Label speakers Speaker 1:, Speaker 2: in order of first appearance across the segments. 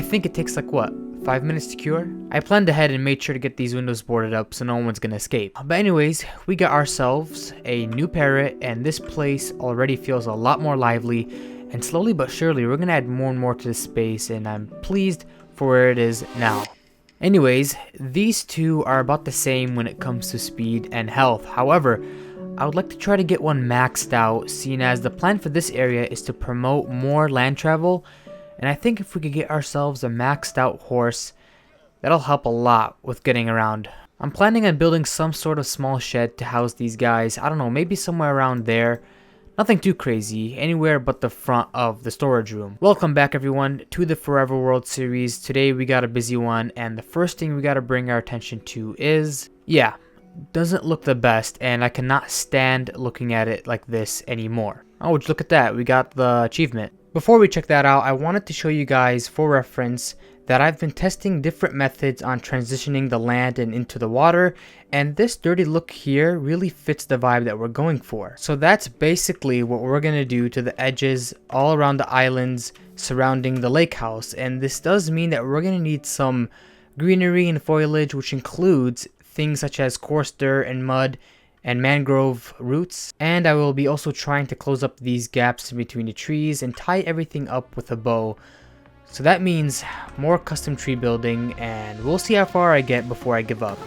Speaker 1: I think it takes like what, 5 minutes to cure? I planned ahead and made sure to get these windows boarded up so no one's gonna escape. But anyways, we got ourselves a new parrot, and this place already feels a lot more lively, and slowly but surely we're gonna add more and more to this space, and I'm pleased for where it is now. Anyways, these two are about the same when it comes to speed and health. However, I would like to try to get one maxed out, seeing as the plan for this area is to promote more land travel, and I think if we could get ourselves a maxed out horse, that'll help a lot with getting around. I'm planning on building some sort of small shed to house these guys. I don't know, maybe somewhere around there. Nothing too crazy, anywhere but the front of the storage room. Welcome back everyone to the Forever World series. Today we got a busy one, and the first thing we got to bring our attention to is, yeah, doesn't look the best, and I cannot stand looking at it like this anymore. Oh, would you look at that, we got the achievement. Before we check that out, I wanted to show you guys for reference that I've been testing different methods on transitioning the land and into the water, and this dirty look here really fits the vibe that we're going for. So that's basically what we're going to do to the edges all around the islands surrounding the lake house, and this does mean that we're going to need some greenery and foliage, which includes things such as coarse dirt and mud and mangrove roots. And I will be also trying to close up these gaps in between the trees and tie everything up with a bow. So that means more custom tree building, and we'll see how far I get before I give up.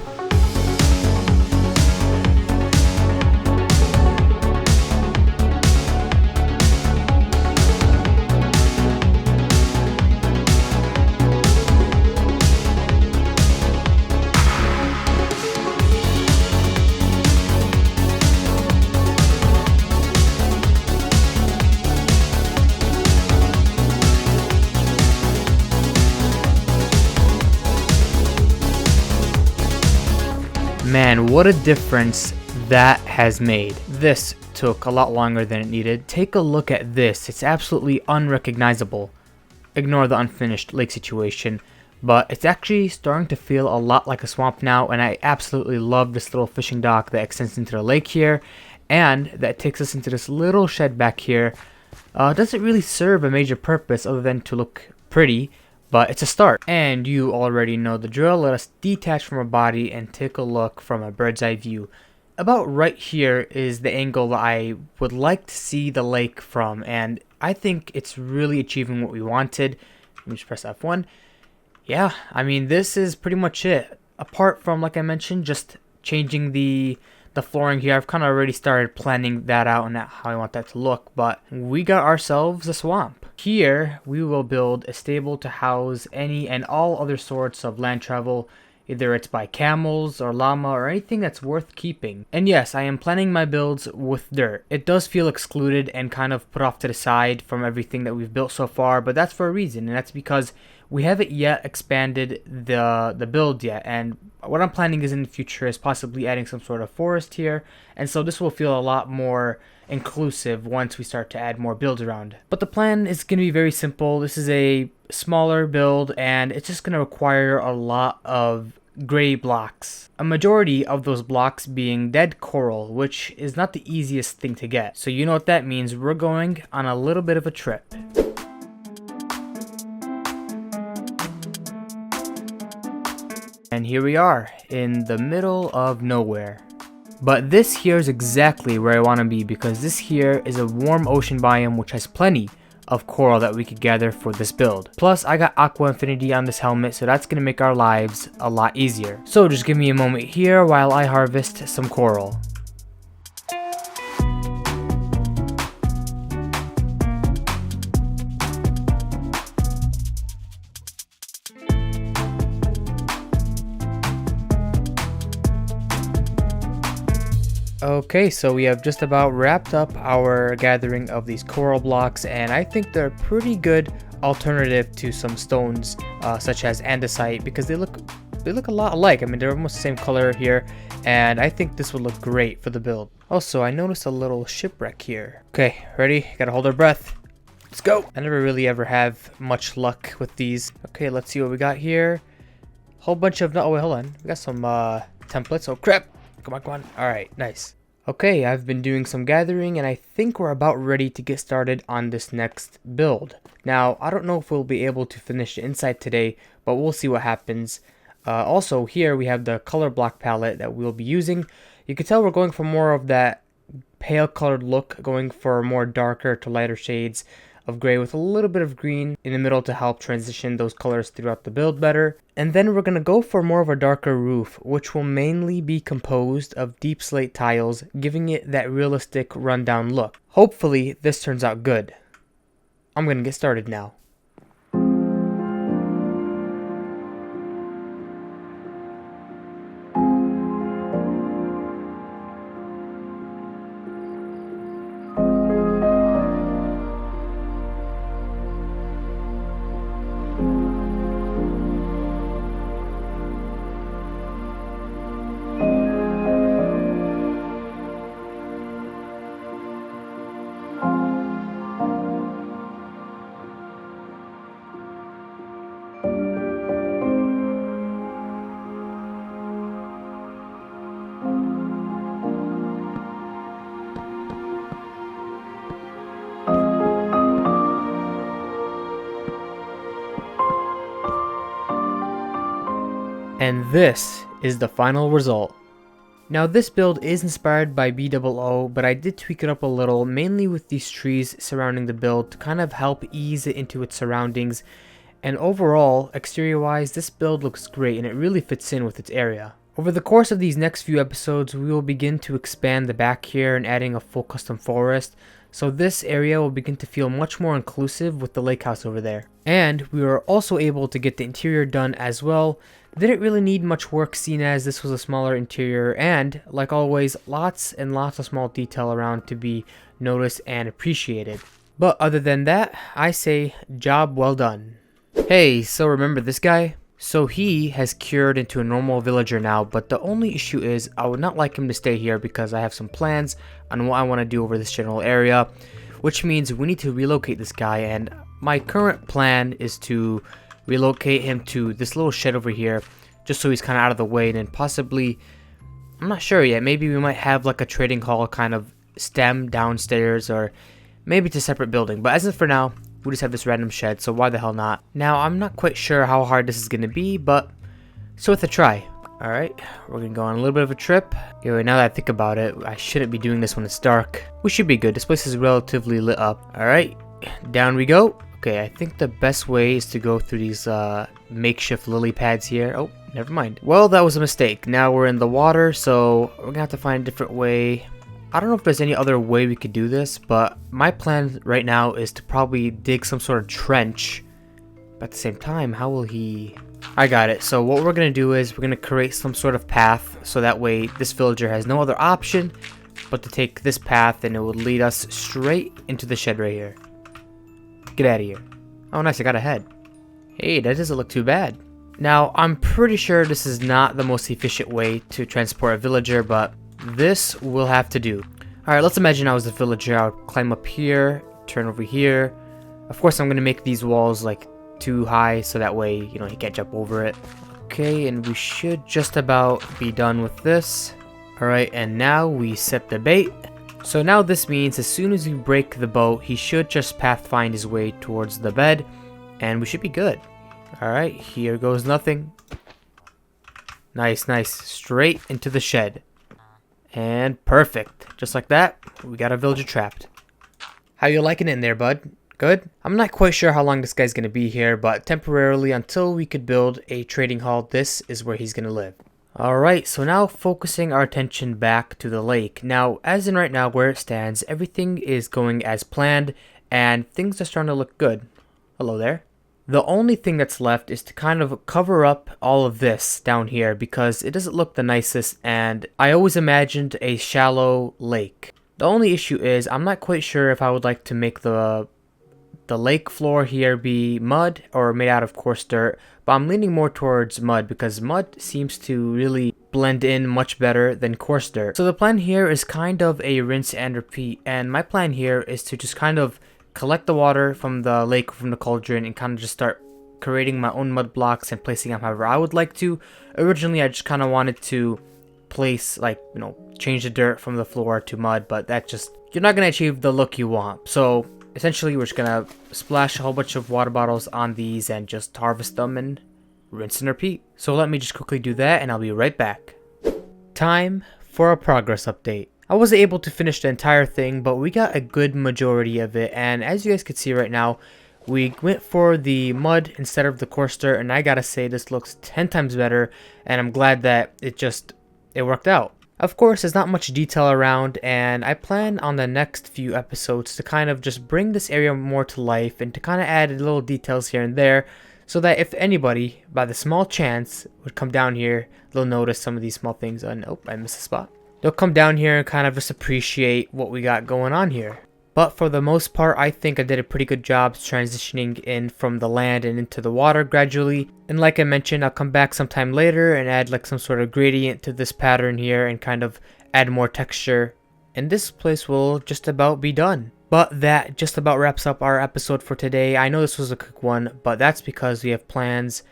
Speaker 1: Man, what a difference that has made. This took a lot longer than it needed. Take a look at this. It's absolutely unrecognizable. Ignore the unfinished lake situation, but it's actually starting to feel a lot like a swamp now, and I absolutely love this little fishing dock that extends into the lake here, and that takes us into this little shed back here. Doesn't really serve a major purpose other than to look pretty, but it's a start. And you already know the drill. Let us detach from our body and take a look from a bird's eye view. About right here is the angle that I would like to see the lake from, and I think it's really achieving what we wanted. Let me just press F1. Yeah, I mean, this is pretty much it. Apart from, like I mentioned, just changing the flooring here, I've kind of already started planning that out and how I want that to look, but we got ourselves a swamp. Here, we will build a stable to house any and all other sorts of land travel, either it's by camels or llama or anything that's worth keeping. And yes, I am planning my builds with dirt. It does feel excluded and kind of put off to the side from everything that we've built so far, but that's for a reason, and that's because we haven't yet expanded the build yet, and what I'm planning is in the future is possibly adding some sort of forest here, and so this will feel a lot more inclusive once we start to add more builds around. But the plan is going to be very simple. This is a smaller build, and it's just going to require a lot of gray blocks. A majority of those blocks being dead coral, which is not the easiest thing to get. So you know what that means. We're going on a little bit of a trip. And here we are, in the middle of nowhere. But this here is exactly where I want to be, because this here is a warm ocean biome which has plenty of coral that we could gather for this build. Plus, I got Aqua Infinity on this helmet, so that's going to make our lives a lot easier. So just give me a moment here while I harvest some coral. Okay, so we have just about wrapped up our gathering of these coral blocks, and I think they're a pretty good alternative to some stones such as andesite, because they look a lot alike. I mean, they're almost the same color here, and I think this would look great for the build. Also, I noticed a little shipwreck here. Okay, ready? Gotta hold our breath. Let's go. I never really ever have much luck with these. Okay, let's see what we got here. Whole bunch of, oh wait, hold on. We got some templates. Oh crap. Come on, come on. All right, nice. Okay, I've been doing some gathering and I think we're about ready to get started on this next build. Now, I don't know if we'll be able to finish the inside today, but we'll see what happens. Also, here we have the color block palette that we'll be using. You can tell we're going for more of that pale colored look, going for more darker to lighter shades of gray with a little bit of green in the middle to help transition those colors throughout the build better. And then we're going to go for more of a darker roof, which will mainly be composed of deep slate tiles, giving it that realistic rundown look. Hopefully this turns out good. I'm going to get started now. And this is the final result. Now this build is inspired by BdoubleO, but I did tweak it up a little, mainly with these trees surrounding the build to kind of help ease it into its surroundings. And overall, exterior wise, this build looks great and it really fits in with its area. Over the course of these next few episodes, we will begin to expand the back here and adding a full custom forest. So this area will begin to feel much more inclusive with the lake house over there. And we were also able to get the interior done as well. Didn't really need much work seeing as this was a smaller interior and, like always, lots and lots of small detail around to be noticed and appreciated. But other than that, I say job well done. Hey, so remember this guy? So he has cured into a normal villager now, but the only issue is I would not like him to stay here because I have some plans on what I want to do over this general area, which means we need to relocate this guy, and my current plan is to relocate him to this little shed over here just so he's kind of out of the way, and then possibly, I'm not sure yet, maybe we might have like a trading hall kind of stem downstairs, or maybe it's a separate building, but as of for now we just have this random shed, so why the hell not. Now I'm not quite sure how hard this is going to be, but it's worth a try. Alright, we're going to go on a little bit of a trip. Anyway, now that I think about it, I shouldn't be doing this when it's dark. We should be good. This place is relatively lit up. Alright, down we go. Okay, I think the best way is to go through these makeshift lily pads here. Oh, never mind. Well, that was a mistake. Now we're in the water, so we're gonna have to find a different way. I don't know if there's any other way we could do this, but my plan right now is to probably dig some sort of trench. But at the same time, how will he... I got it. So what we're gonna do is we're gonna create some sort of path, so that way this villager has no other option but to take this path, and it will lead us straight into the shed right here. Get out of here. Oh nice, I got a head. Hey, that doesn't look too bad. Now, I'm pretty sure this is not the most efficient way to transport a villager, but this will have to do. Alright, let's imagine I was a villager. I would climb up here, turn over here. Of course, I'm going to make these walls like too high so that way, you know, he can't jump over it. Okay, and we should just about be done with this. Alright, and now we set the bait. So now this means as soon as we break the boat, he should just path find his way towards the bed, and we should be good. Alright, here goes nothing. Nice, nice. Straight into the shed. And perfect. Just like that, we got a villager trapped. How you liking it in there, bud? Good? I'm not quite sure how long this guy's going to be here, but temporarily until we could build a trading hall, this is where he's going to live. Alright, so now focusing our attention back to the lake. Now, as in right now where it stands, everything is going as planned and things are starting to look good. Hello there. The only thing that's left is to kind of cover up all of this down here because it doesn't look the nicest, and I always imagined a shallow lake. The only issue is I'm not quite sure if I would like to make the lake floor here be mud or made out of coarse dirt, but I'm leaning more towards mud because mud seems to really blend in much better than coarse dirt. So the plan here is kind of a rinse and repeat, and my plan here is to just kind of collect the water from the lake, from the cauldron, and kind of just start creating my own mud blocks and placing them however I would like to. Originally I just kind of wanted to replace, like, change the dirt from the floor to mud, but you're not going to achieve the look you want. So essentially, we're just going to splash a whole bunch of water bottles on these and just harvest them and rinse and repeat. So let me just quickly do that and I'll be right back. Time for a progress update. I wasn't able to finish the entire thing, but we got a good majority of it, and as you guys can see right now, we went for the mud instead of the coarse dirt, and I gotta say this looks 10 times better, and I'm glad that it worked out. Of course, there's not much detail around, and I plan on the next few episodes to kind of just bring this area more to life and to kind of add little details here and there, so that if anybody, by the small chance, would come down here, they'll notice some of these small things. And oh, I missed a spot. They'll come down here and kind of just appreciate what we got going on here. But for the most part, I think I did a pretty good job transitioning in from the land and into the water gradually. And like I mentioned, I'll come back sometime later and add like some sort of gradient to this pattern here and kind of add more texture. And this place will just about be done. But that just about wraps up our episode for today. I know this was a quick one, but that's because we have plans,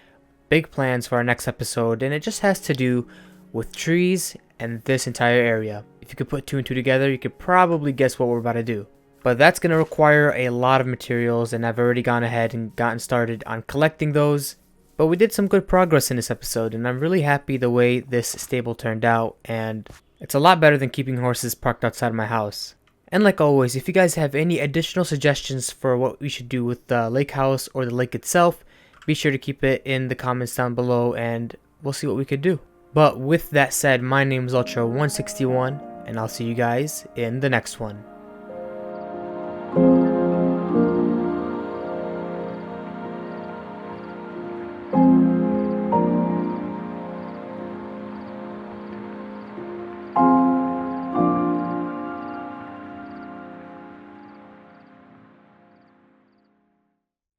Speaker 1: big plans for our next episode. And it just has to do with trees and this entire area. If you could put 2 and 2 together, you could probably guess what we're about to do. But that's going to require a lot of materials, and I've already gone ahead and gotten started on collecting those. But we did some good progress in this episode, and I'm really happy the way this stable turned out, and it's a lot better than keeping horses parked outside my house. And like always, if you guys have any additional suggestions for what we should do with the lake house or the lake itself, be sure to keep it in the comments down below, and we'll see what we could do. But with that said, my name is Ultra161, and I'll see you guys in the next one.